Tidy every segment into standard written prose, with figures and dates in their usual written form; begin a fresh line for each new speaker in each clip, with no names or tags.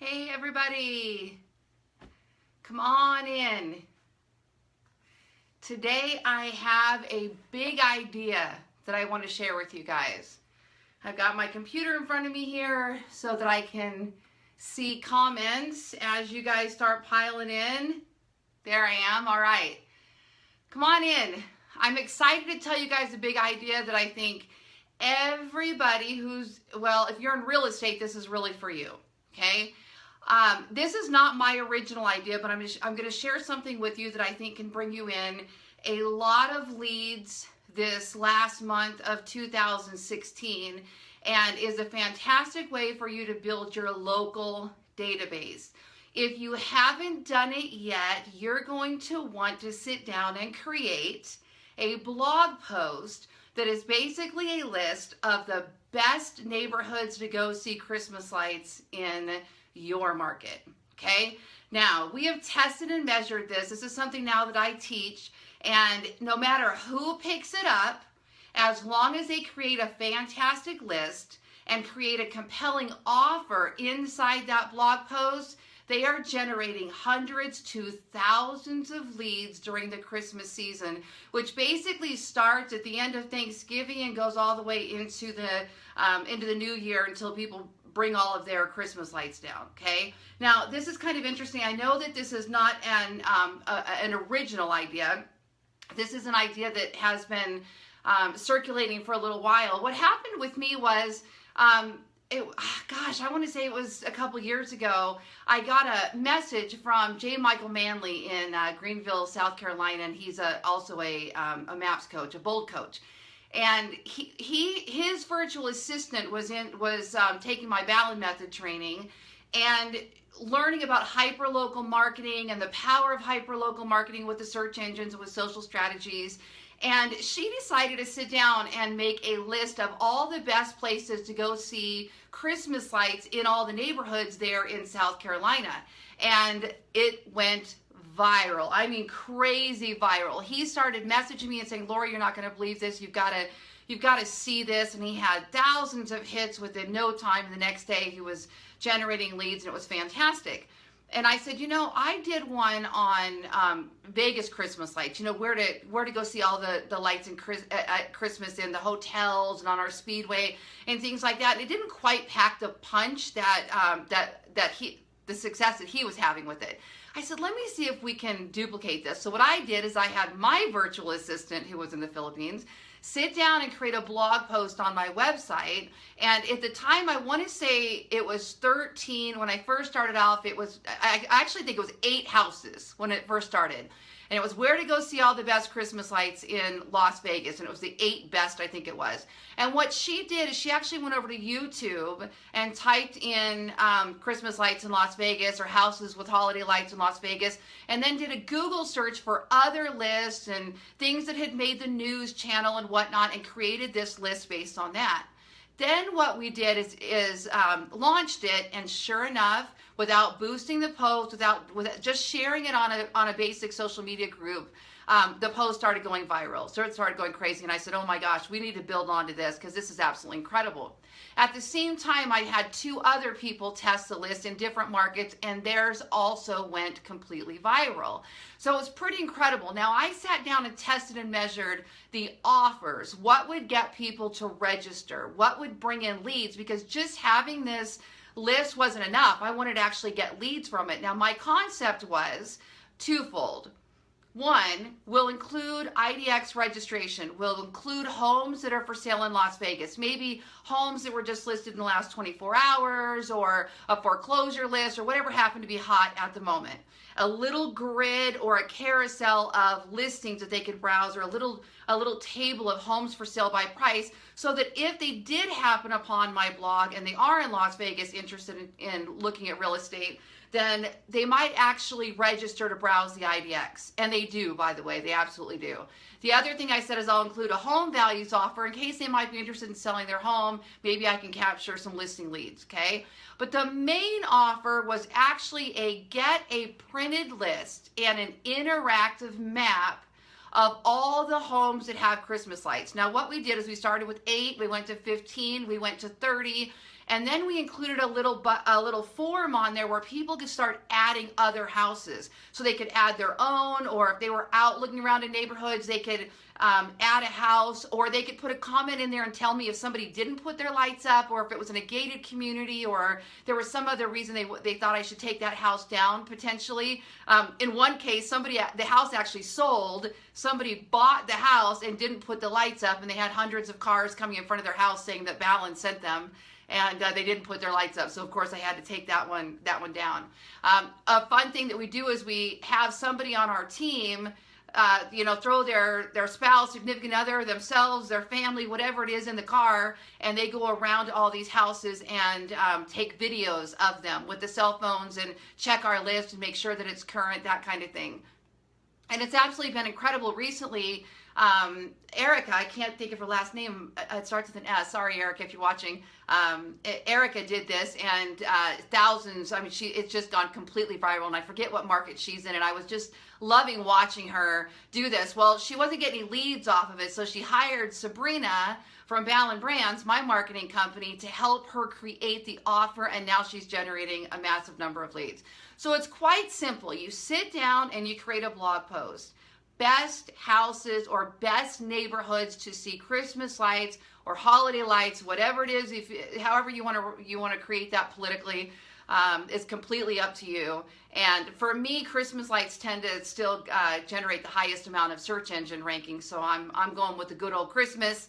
Hey everybody, come on in. Today I have a big idea that I want to share with you guys. I've got my computer in front of me here so that I can see comments as you guys start piling in. There I am, all right. Come on in. I'm excited to tell you guys a big idea that I think everybody if you're in real estate, this is really for you, okay? This is not my original idea, but I'm going to share something with you that I think can bring you in a lot of leads this last month of 2016 and is a fantastic way for you to build your local database. If you haven't done it yet, you're going to want to sit down and create a blog post that is basically a list of the best neighborhoods to go see Christmas lights in your market. Okay, now we have tested and measured this. This is something now that I teach, and no matter who picks it up, as long as they create a fantastic list and create a compelling offer inside that blog post, they are generating hundreds to thousands of leads during the Christmas season, which basically starts at the end of Thanksgiving and goes all the way into the new year until people bring all of their Christmas lights down. Okay. Now this is kind of interesting. I know that this is not an original idea. This is an idea that has been circulating for a little while. What happened with me was, I want to say it was a couple years ago, I got a message from J. Michael Manley in Greenville, South Carolina, and he's also a MAPS coach, a bold coach. And his virtual assistant was taking my Ballen method training and learning about hyperlocal marketing and the power of hyperlocal marketing with the search engines and with social strategies. And she decided to sit down and make a list of all the best places to go see Christmas lights in all the neighborhoods there in South Carolina. And it went viral. I mean, crazy viral. He started messaging me and saying, "Lori, you're not going to believe this. You've got to see this." And he had thousands of hits within no time. And the next day he was generating leads, and it was fantastic. And I said, I did one on Vegas Christmas lights, where to go see all the lights at Christmas in the hotels and on our speedway and things like that. And it didn't quite pack the punch the success that he was having with it. I said, let me see if we can duplicate this. So what I did is I had my virtual assistant, who was in the Philippines, sit down and create a blog post on my website. And at the time, I want to say it was 13. When I first started off, I actually think it was 8 houses when it first started. And it was where to go see all the best Christmas lights in Las Vegas. And it was the 8 best, I think it was. And what she did is she actually went over to YouTube and typed in Christmas lights in Las Vegas or houses with holiday lights in Las Vegas, and then did a Google search for other lists and things that had made the news channel and whatnot, and created this list based on that. Then what we did is launched it, and sure enough, without boosting the post, without just sharing it on a basic social media group, the post started going viral. So it started going crazy, and I said, "Oh my gosh, we need to build onto this because this is absolutely incredible." At the same time, I had 2 other people test the list in different markets, and theirs also went completely viral. So it was pretty incredible. Now, I sat down and tested and measured the offers. What would get people to register? What would bring in leads? Because just having this list wasn't enough. I wanted to actually get leads from it. Now, my concept was twofold. One, we'll include IDX registration. We'll include homes that are for sale in Las Vegas. Maybe homes that were just listed in the last 24 hours or a foreclosure list or whatever happened to be hot at the moment. A little grid or a carousel of listings that they could browse, or a little table of homes for sale by price, so that if they did happen upon my blog and they are in Las Vegas interested in looking at real estate, then they might actually register to browse the IDX. And they do, by the way, they absolutely do. The other thing I said is I'll include a home values offer in case they might be interested in selling their home. Maybe I can capture some listing leads, okay? But the main offer was actually get a printed list and an interactive map of all the homes that have Christmas lights. Now what we did is we started with 8, we went to 15, we went to 30, and then we included a little form on there where people could start adding other houses. So they could add their own, or if they were out looking around in neighborhoods, they could add a house, or they could put a comment in there and tell me if somebody didn't put their lights up, or if it was in a gated community, or there was some other reason they thought I should take that house down potentially. In one case, the house actually sold. Somebody bought the house and didn't put the lights up, and they had hundreds of cars coming in front of their house saying that Ballen sent them. And they didn't put their lights up, so of course I had to take that one down. A fun thing that we do is we have somebody on our team, throw their spouse, significant other, themselves, their family, whatever it is in the car, and they go around to all these houses and take videos of them with the cell phones and check our list and make sure that it's current, that kind of thing. And it's absolutely been incredible. Recently, Erica, I can't think of her last name, it starts with an S, sorry Erica if you're watching, Erica did this, and thousands, I mean, it's just gone completely viral, and I forget what market she's in, and I was just loving watching her do this. Well, she wasn't getting any leads off of it, so she hired Sabrina from Ballen Brands, my marketing company, to help her create the offer, and now she's generating a massive number of leads. So it's quite simple. You sit down and you create a blog post. Best houses or best neighborhoods to see Christmas lights or holiday lights, whatever it is, however you want to create that politically, is completely up to you. And for me, Christmas lights tend to still generate the highest amount of search engine rankings, so I'm going with the good old Christmas.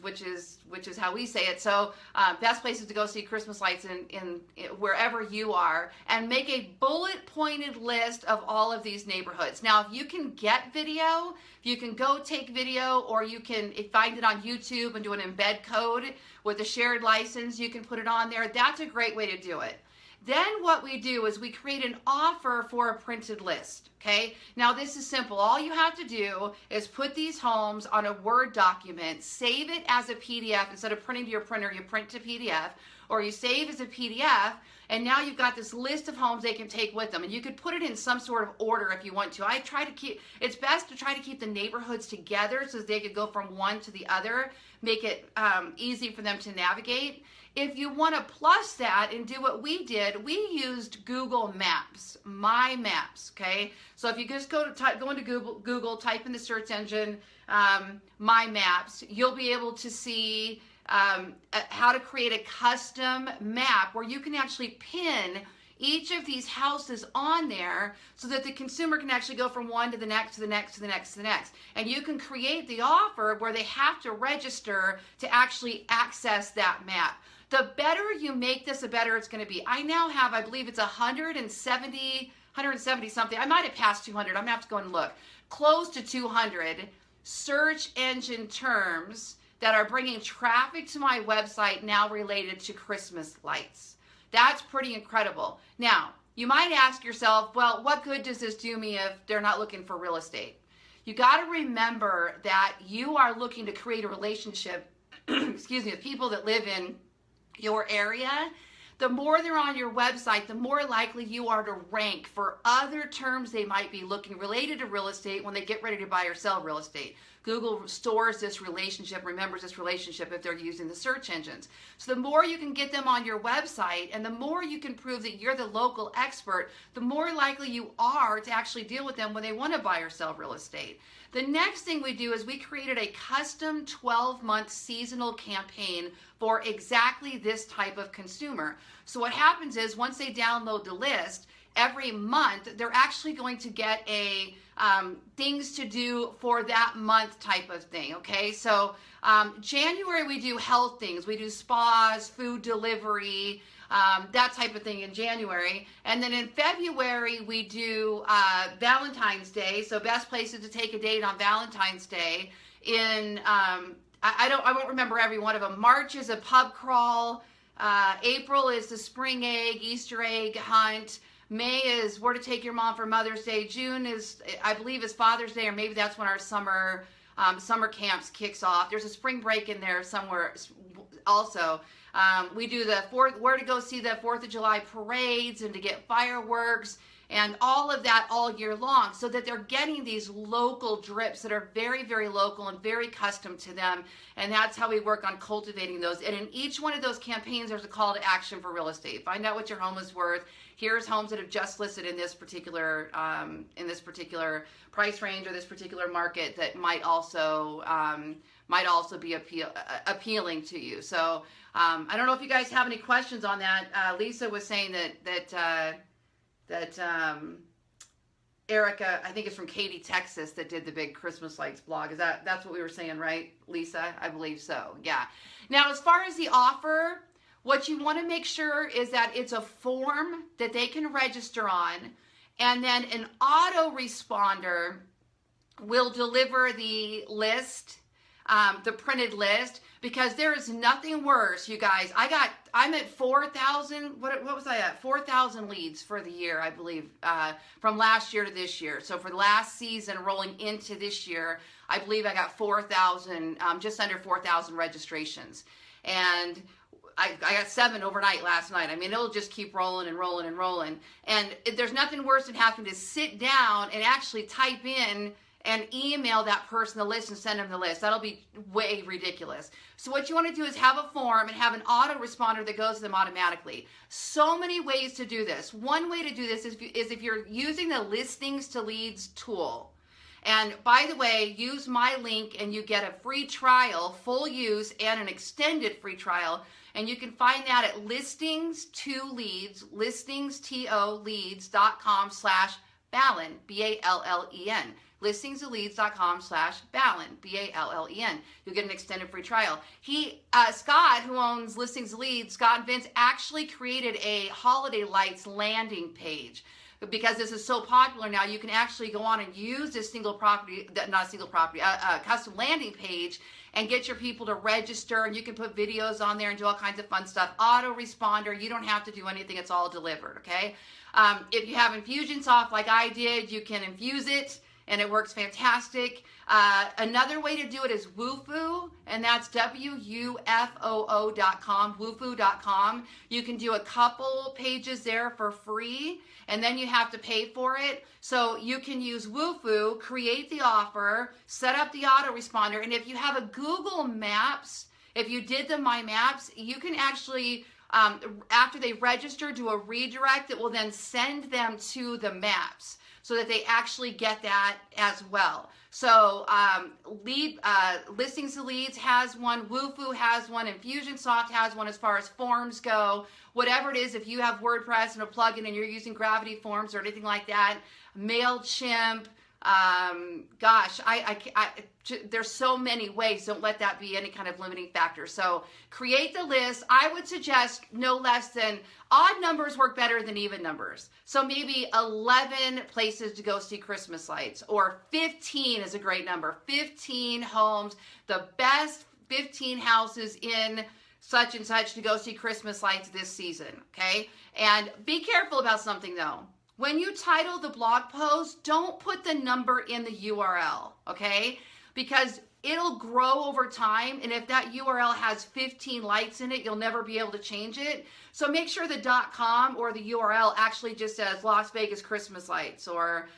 Which is how we say it. So best places to go see Christmas lights in wherever you are, and make a bullet pointed list of all of these neighborhoods. Now, if you can get video, if you can go take video, or you can find it on YouTube and do an embed code with a shared license, you can put it on there. That's a great way to do it. Then what we do is we create an offer for a printed list, okay? Now this is simple. All you have to do is put these homes on a Word document, save it as a PDF. Instead of printing to your printer, you print to PDF, or you save as a PDF, and now you've got this list of homes they can take with them. And you could put it in some sort of order if you want to. It's best to try to keep the neighborhoods together so they could go from one to the other, make it easy for them to navigate. If you want to plus that and do what we did, we used Google Maps, My Maps, okay? So if you just go into Google, type in the search engine, My Maps, you'll be able to see how to create a custom map where you can actually pin each of these houses on there so that the consumer can actually go from one to the next, to the next, to the next, to the next. And you can create the offer where they have to register to actually access that map. The better you make this, the better it's going to be. I now have, I believe it's 170 something. I might have passed 200. I'm going to have to go and look. Close to 200 search engine terms that are bringing traffic to my website now related to Christmas lights. That's pretty incredible. Now, you might ask yourself, well, what good does this do me if they're not looking for real estate? You got to remember that you are looking to create a relationship, excuse me, with people that live in your area. The more they're on your website, the more likely you are to rank for other terms they might be looking related to real estate when they get ready to buy or sell real estate. Google stores this relationship, remembers this relationship if they're using the search engines. So the more you can get them on your website and the more you can prove that you're the local expert, the more likely you are to actually deal with them when they want to buy or sell real estate. The next thing we do is we created a custom 12-month seasonal campaign for exactly this type of consumer. So what happens is once they download the list, every month they're actually going to get a things to do for that month type of thing, okay? So January we do health things. We do spas, food delivery, that type of thing in January. And then in February we do Valentine's Day, so best places to take a date on Valentine's Day. In I won't remember every one of them. March is a pub crawl. April is the spring egg, Easter egg hunt. May is where to take your mom for Mother's Day. June is, I believe, is Father's Day, or maybe that's when our summer camps kicks off. There's a spring break in there somewhere also. We do the where to go see the 4th of July parades and to get fireworks and all of that all year long, so that they're getting these local drips that are very, very local and very custom to them. And that's how we work on cultivating those. And in each one of those campaigns, there's a call to action for real estate. Find out what your home is worth. Here's homes that have just listed in this particular price range or this particular market that might also be appealing to you. So I don't know if you guys have any questions on that. Lisa was saying that Erica, I think it's from Katy, Texas, that did the big Christmas lights blog. That's what we were saying, right, Lisa? I believe so. Yeah. Now, as far as the offer, what you want to make sure is that it's a form that they can register on, and then an autoresponder will deliver the list, the printed list, because there is nothing worse, you guys. I'm at 4,000, what was I at? 4,000 leads for the year, I believe, from last year to this year. So for the last season rolling into this year, I believe I got 4,000, just under 4,000 registrations. And I got 7 overnight last night. I mean, it'll just keep rolling and rolling and rolling. And there's nothing worse than having to sit down and actually type in and email that person the list and send them the list. That'll be way ridiculous. So what you want to do is have a form and have an autoresponder that goes to them automatically. So many ways to do this. One way to do this is if you're using the listings to leads tool. And by the way, use my link and you get a free trial, full use, and an extended free trial. And you can find that at listings2leads, listings2leads.com/Ballen, B-A-L-L-E-N. listings2leads.com/Ballen, B-A-L-L-E-N. You'll get an extended free trial. Scott, who owns Listings Leads, Scott and Vince, actually created a holiday lights landing page. Because this is so popular now, you can actually go on and use this custom landing page and get your people to register, and you can put videos on there and do all kinds of fun stuff. Autoresponder, you don't have to do anything, it's all delivered, okay? If you have Infusionsoft like I did, you can infuse it, and it works fantastic. Another way to do it is Woofoo, and that's WUFOO.com, woofoo.com. You can do a couple pages there for free, and then you have to pay for it. So you can use Woofoo, create the offer, set up the autoresponder, and if you have a Google Maps, if you did the My Maps, you can actually, after they register, do a redirect that will then send them to the maps, so that they actually get that as well. So Listings to Leads has one, Woofoo has one, Infusionsoft has one as far as forms go. Whatever it is, if you have WordPress and a plugin and you're using Gravity Forms or anything like that, MailChimp, gosh, there's so many ways. Don't let that be any kind of limiting factor. So create the list. I would suggest no less than, odd numbers work better than even numbers. So maybe 11 places to go see Christmas lights, or 15 is a great number. 15 homes, the best 15 houses in such and such to go see Christmas lights this season, okay? And be careful about something though. When you title the blog post, don't put the number in the URL, okay? Because it'll grow over time, and if that URL has 15 lights in it, you'll never be able to change it. So make sure the .com or the URL actually just says Las Vegas Christmas lights or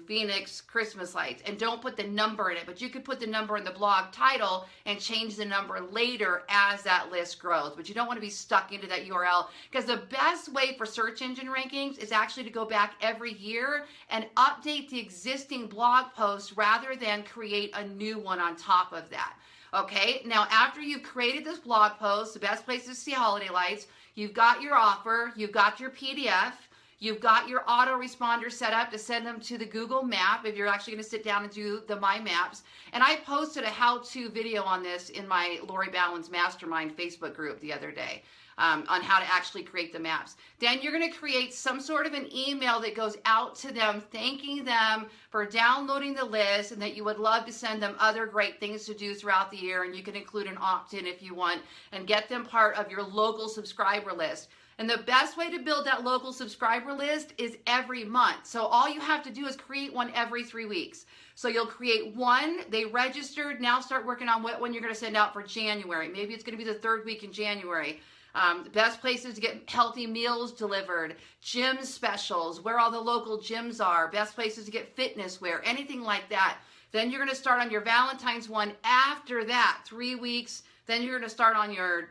Phoenix Christmas lights, and don't put the number in it. But you could put the number in the blog title and change the number later as that list grows. But you don't want to be stuck into that URL, because the best way for search engine rankings is actually to go back every year and update the existing blog post rather than create a new one on top of that. Okay, now after you've created this blog post, the best place to see holiday lights, you've got your offer, you've got your PDF, you've got your autoresponder set up to send them to the Google Map if you're actually going to sit down and do the My Maps. And I posted a how-to video on this in my Lori Ballen's Mastermind Facebook group the other day on how to actually create the maps. Then you're going to create some sort of an email that goes out to them, thanking them for downloading the list, and that you would love to send them other great things to do throughout the year. And you can include an opt-in if you want, and get them part of your local subscriber list. And the best way to build that local subscriber list is every month. So all you have to do is create one every 3 weeks. So you'll create one, they registered, now start working on what one you're going to send out for January. Maybe it's going to be the 3rd week in January. The best places to get healthy meals delivered, gym specials, where all the local gyms are, best places to get fitness wear, anything like that. Then you're going to start on your Valentine's one after that, 3 weeks. Then you're going to start on your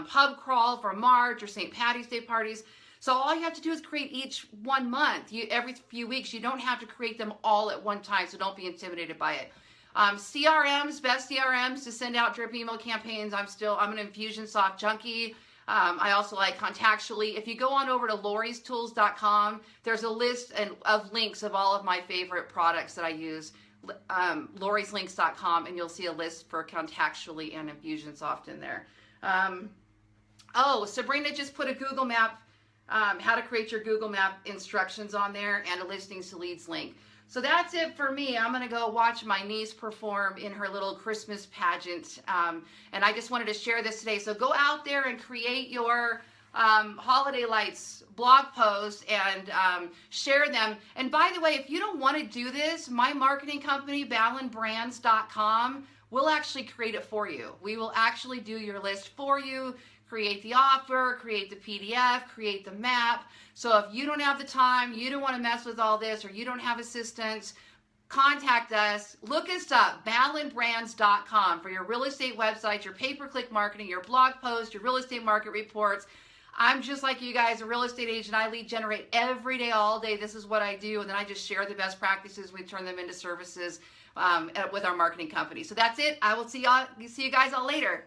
pub crawl for March or St. Patty's Day parties. So all you have to do is create each 1 month. Every few weeks. You don't have to create them all at one time, so don't be intimidated by it. CRMs, best CRMs to send out drip email campaigns. I'm an Infusionsoft junkie. I also like Contactually. If you go on over to loristools.com, there's a list of links of all of my favorite products that I use. lorislinks.com, and you'll see a list for Contactually and Infusionsoft in there. Sabrina just put a Google Map, how to create your Google Map instructions on there, and a listings to leads link. So that's it for me. I'm going to go watch my niece perform in her little Christmas pageant, and I just wanted to share this today. So go out there and create your holiday lights blog posts and share them. And by the way, if you don't want to do this, my marketing company, ballenbrands.com, will actually create it for you. We will actually do your list for you, create the offer, create the PDF, create the map. So if you don't have the time, you don't want to mess with all this, or you don't have assistance, contact us. Look us up, ballenbrands.com, for your real estate website, your pay-per-click marketing, your blog posts, your real estate market reports. I'm just like you guys, a real estate agent. I lead generate every day, all day. This is what I do. And then I just share the best practices. We turn them into services with our marketing company. So that's it. I will see you guys all later.